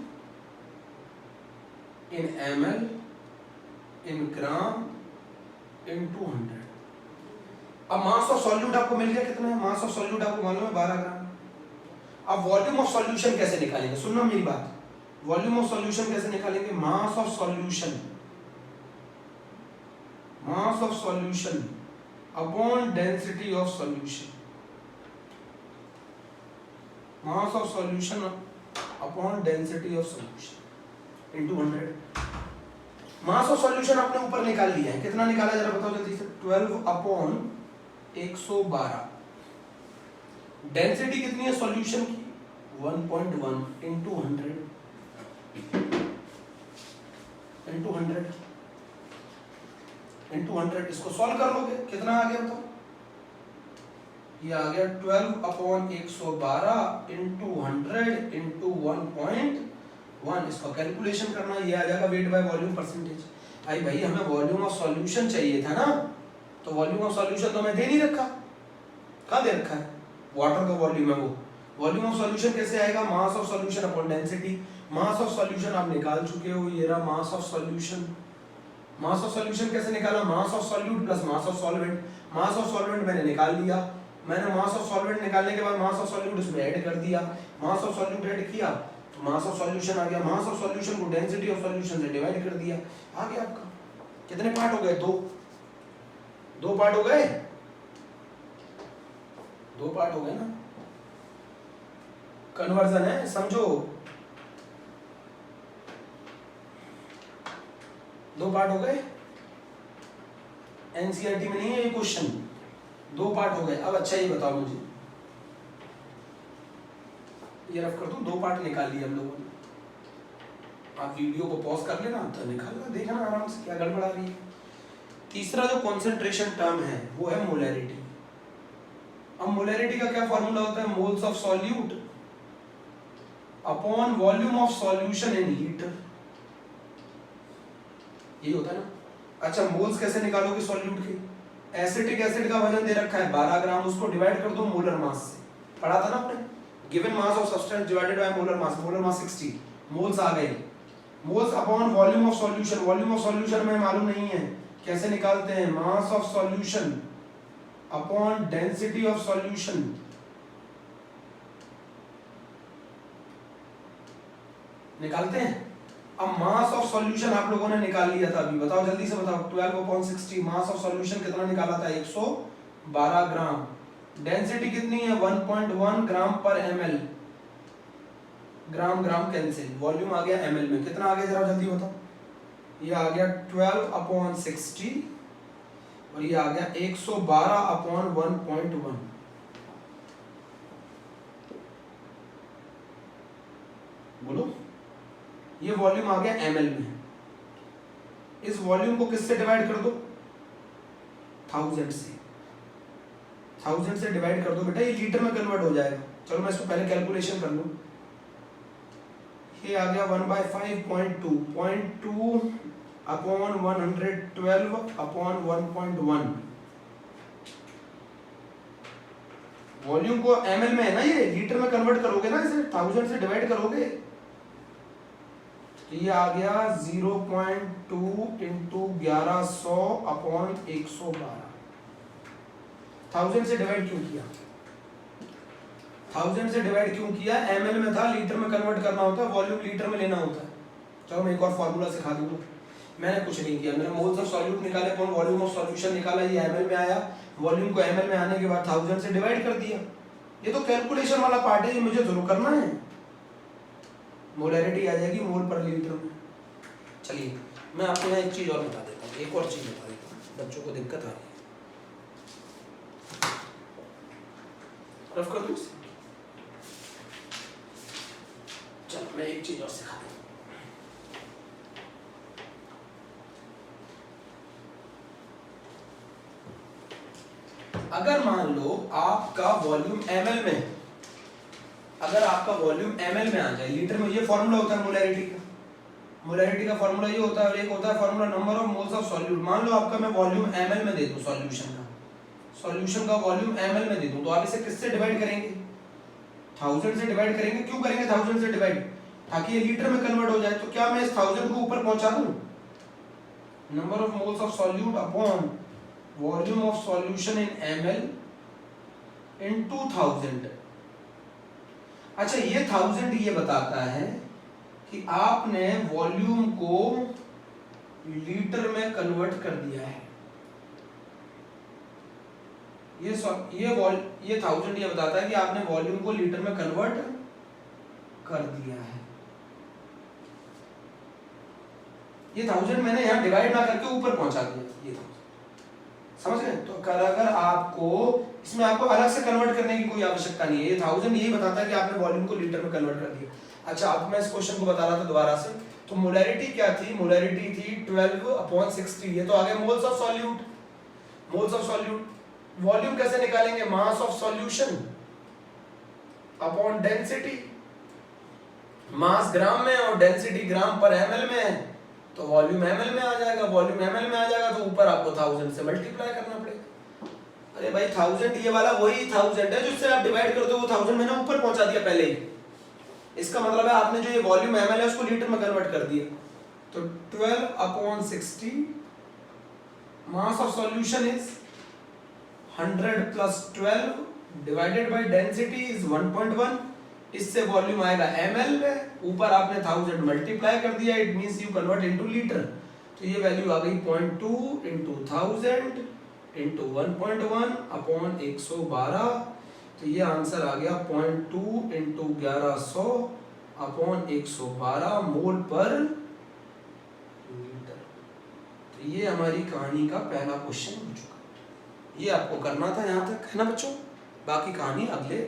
in ml in gram into 100। अब मास ऑफ सॉल्यूट आपको मिल गया कितना है, मास ऑफ सॉल्यूट आपको मालूम है 12 ग्राम। अब वॉल्यूम ऑफ सॉल्यूशन कैसे निकालेंगे, सुनना मेरी बात, वॉल्यूम ऑफ सॉल्यूशन कैसे निकालेंगे, mass of solution, mass of solution upon density of solution, mass of solution upon density of solution into 100। Mass of solution आपने ऊपर निकाल लिया है, कितना निकाला जरा बताओ जल्दी से, 12/112। डेंसिटी कितनी है सॉल्यूशन की 1.1 इंटू 100 इंटू 100 इंटू 100, इसको सॉल्व कर लोगे कितना आ गया बताओ, ये आ गया 12/112 इंटू 100 इंटू 1.1, इसका कैलकुलेशन करना, ये आ जाएगा वेट बाय वॉल्यूम परसेंटेज। आई भाई हमें वॉल्यूम ऑफ सॉल्यूशन चाहिए था ना, तो वॉल्यूम ऑफ सॉल्यूशन तो हमें दे नहीं रखा, कहाँ दे रखा है, वाटर का वॉल्यूम है वो। वॉल्यूम ऑफ सॉल्यूशन कैसे आएगा, मास of solution upon density. Mass of solution आप निकाल चुके हो, ये रहा मास of solution. Mass of solution कैसे निकाला, मास of solute plus mass of solvent. Mass of solvent मैंने निकाल लिया, मैंने मास ऑफ सॉल्वेंट निकालने के बाद मास ऑफ सॉल्यूट उसमें ऐड कर दिया, मास ऑफ सॉल्यूट ऐड किया तो मास ऑफ सॉल्यूशन आ गया, मास ऑफ सॉल्यूशन को डेंसिटी ऑफ सॉल्यूशन से डिवाइड कर दिया, आ गया आपका। कितने पार्ट हो गए, दो पार्ट हो गए, दो पार्ट हो गए ना, कन्वर्जन है समझो, दो पार्ट हो गए, एनसीईआरटी में नहीं है ये क्वेश्चन, दो पार्ट हो गए। अब अच्छा ये बताओ मुझे, ये रफ कर दूं, दो पार्ट निकाल लिए हम लोगों ने, आप वीडियो को पॉज कर लेना तो निकालना, देखना आराम से क्या गड़बड़ आ रही है। तीसरा जो कॉन्सेंट्रेशन टर्म है वो है मोलैरिटी। अब मोलैरिटी का क्या फॉर्मूला होता है, moles of solute upon volume of solution in litre, यही होता है ना। अच्छा मोल्स कैसे निकालोगे सॉल्यूट के, एसिटिक एसिड का वजन दे रखा है 12 ग्राम, उसको डिवाइड कर दो मोलर मास से, पढ़ा था ना आपने, given mass of substance divided by molar mass 60, moles आ गए। Moles upon volume of solution, volume of solution में मालूम नहीं है, कैसे निकालते हैं, mass of solution upon density of solution, निकालते हैं। अब मास ऑफ सॉल्यूशन आप लोगों ने निकाल लिया था अभी, बताओ जल्दी से बताओ, 12/60 मास ऑफ सॉल्यूशन कितना निकाला था 112 ग्राम, डेंसिटी कितनी है 1.1 ग्राम पर ml, ग्राम ग्राम कैंसिल, वॉल्यूम आ गया ml में, कितना आ गया जरा जल्दी बताओ, ये आ गया 12/60 और ये आ गया 112/1.1, बोलो ये वॉल्यूम आ गया ml में, इस वॉल्यूम को किससे डिवाइड कर दो, 1000 से, 1000 से डिवाइड कर दो बेटा, ये लीटर में कन्वर्ट हो जाएगा। चलो मैं इसको पहले कैलकुलेशन कर लूं, ये आ गया 1/5.2 अपॉन 112 अपॉन 1.1, वॉल्यूम को ml में है ना, ये लीटर में कन्वर्ट करोगे ना, इसे 1000 से डिवाइड करोगे तो ये आ गया 0.2 इंटू 1100 अपॉन 112। 1000 से डिवाइड क्यों किया? 1000 से डिवाइड क्यों किया? ml में था, लीटर में कन्वर्ट करना होता है, वॉल्यूम लीटर में लेना होता है। चलो मैं एक और फार्मूला सिखा दूंगा। मैंने कुछ नहीं किया, मैंने मोल्स ऑफ सॉल्यूट निकाले अपॉन वॉल्यूम ऑफ सॉल्यूशन निकाला, ये ml में आया, वॉल्यूम को ml में आने के बाद 1000 से डिवाइड कर दिया। ये तो कैलकुलेशन वाला पार्ट है, ये मुझे जरूर करना है। मोलैरिटी आ जाएगी मोल पर लीटर में। चलिए मैं आपको यहाँ एक चीज और बता देता हूँ, एक और चीज बता देता हूँ, बच्चों को दिक्कत आ रही है। रफ कर दूँ? चलो मैं एक चीज और सिखा दूँ। अगर मान लो आपका वॉल्यूम ml में, अगर आपका वॉल्यूम ml में आ जाए, लीटर में, ये फॉर्मूला होता है मोलैरिटी का। मोलैरिटी का फॉर्मूला ये होता है, और एक होता है formula number of moles of solute. मान लो आपका मैं वॉल्यूम ml में दे दूं, सॉल्यूशन का वॉल्यूम ml में दे दूं, तो आप इसे किससे डिवाइड करेंगे? 1000 से डिवाइड करेंगे। क्यों करेंगे 1000 से डिवाइड? ताकि ये लीटर में कन्वर्ट हो जाए। तो क्या मैं इस 1000 को ऊपर पहुंचा दूं? Number of moles of solute upon volume of solution in ml into 1000। अच्छा ये 1000 ये बताता है कि आपने वॉल्यूम को लीटर में कन्वर्ट कर दिया है। ये 1000 ये बताता है कि आपने वॉल्यूम को लीटर में कन्वर्ट कर दिया है। ये 1000 मैंने यहाँ डिवाइड ना करके ऊपर पहुंचा दिया, ये 1000, समझ गए? तो अगर आपको इसमें आपको अलग से कन्वर्ट करने की कोई आवश्यकता नहीं है, ये 1000 यही बताता है कि आपने वॉल्यूम को लीटर में कन्वर्ट कर दिया। अच्छा अब मैं इस क्वेश्चन को बता रहा था दोबारा से। तो मोलैरिटी क्या थी? मोलैरिटी थी 12/60। ये तो आ गया moles of solute. Moles of solute. Volume कैसे निकालेंगे? Mass of solution upon density. Mass gram में और डेंसिटी ग्राम पर ml में है, तो वॉल्यूम ml में आ जाएगा। वॉल्यूम ml में आ जाएगा तो ऊपर आपको 1000 से मल्टीप्लाई करना पड़ेगा। अरे भाई 1000 ये वाला वही 1000 है जिससे आप डिवाइड कर दो, वो 1000 मैंने ऊपर पहुंचा दिया पहले ही। इसका मतलब है आपने जो ये वॉल्यूम ml है उसको लीटर में कन्वर्ट कर दिया। तो 12/60 मास of solution is 100 + 12 divided by density is 1.1। इससे वॉल्यूम आएगा ml में, ऊपर आपने 1000 मल्टीप्लाई कर दिया, it means you convert into litre. तो ये वैल्यू आ गई 0.2 इंटू 1000 इंटू 1.1 अपॉन 112। तो ये आंसर आ गया 0.2 इंटू 1100 अपॉन 112 मोल पर लीटर। तो ये हमारी कहानी का पहला क्वेश्चन हो चुका। ये आपको करना था यहाँ तक, है ना बच्चों? बाकी कहानी अगले